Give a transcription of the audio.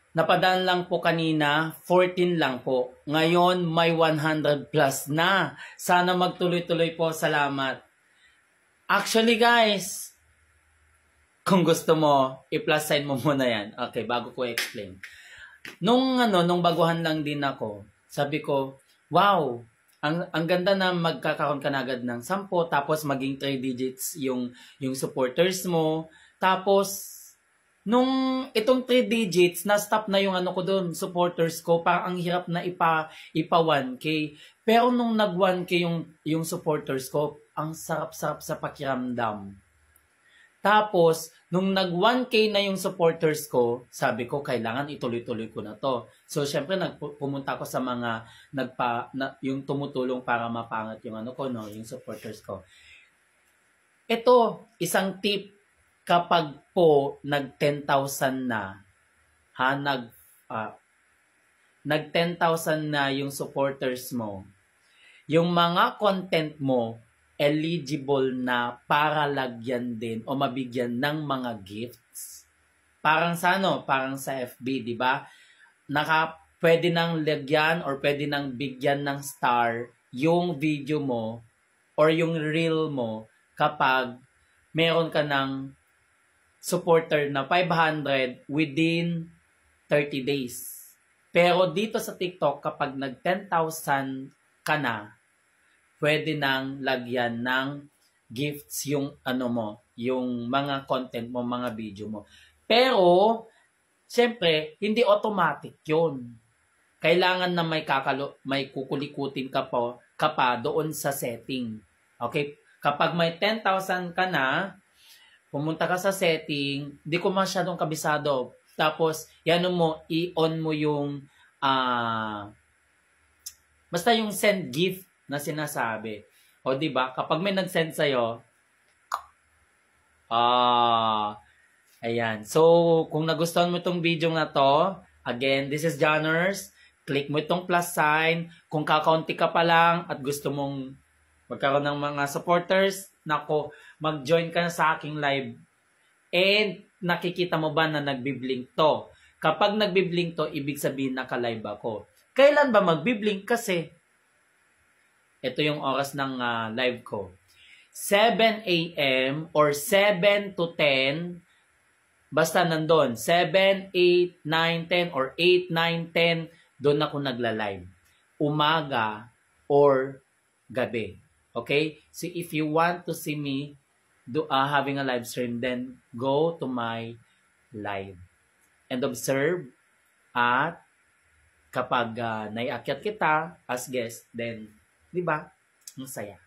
Napadaan lang po kanina, 14 lang po. Ngayon, may 100 plus na. Sana magtuloy-tuloy po. Salamat. Actually, guys, kung gusto mo, i-plus sign mo muna yan. Okay, bago ko explain. Nung baguhan lang din ako, sabi ko, wow, ang ganda na magkakaroon ka na agad ng 10, tapos maging 3 digits yung supporters mo. Tapos, nung itong 3 digits, na-stop na yung ko doon, supporters ko, parang ang hirap na ipa 1K. Pero nung nag 1K yung supporters ko, ang sarap-sarap sa pakiramdam. Tapos, nung nag 1K na yung supporters ko, sabi ko, kailangan ituloy-tuloy ko na to. So, syempre, pumunta ako sa mga yung tumutulong para mapangat yung yung supporters ko. Ito, isang tip, kapag po nag 10,000 na, nag 10,000 na yung supporters mo, yung mga content mo, eligible na para lagyan din o mabigyan ng mga gifts. Parang parang sa FB, di ba? Pwede nang lagyan or pwede nang bigyan ng star yung video mo or yung reel mo kapag meron ka ng supporter na 500 within 30 days. Pero dito sa TikTok, kapag nag 10,000 ka na, pwede nang lagyan ng gifts yung yung mga content mo, mga video mo. Pero, siyempre, hindi automatic yun. Kailangan na may kukulikutin ka pa doon sa setting. Okay? Kapag may 10,000 ka na, pumunta ka sa setting, di ko masyadong kabisado. Tapos, i-on mo yung, basta yung send gift na sinasabi. O, di ba? Kapag may nag-send sa'yo, ayan. So, kung nagustuhan mo itong video na to, again, this is Jonners. Click mo itong plus sign. Kung kakaunti ka pa lang at gusto mong magkaroon ng mga supporters, mag-join ka na sa aking live. And nakikita mo ba na nagbiblink to? Kapag nagbiblink to, ibig sabihin naka-live ako. Kailan ba magbiblink? Kasi ito yung oras ng live ko. 7 a.m. or 7 to 10, basta nandun. 7, 8, 9, 10 or 8, 9, 10, doon ako nagla-live. Umaga or gabi. Okay? So if you want to see me having a live stream, then go to my live and observe. At kapag naiakyat kita as guest, then, di ba, ang saya.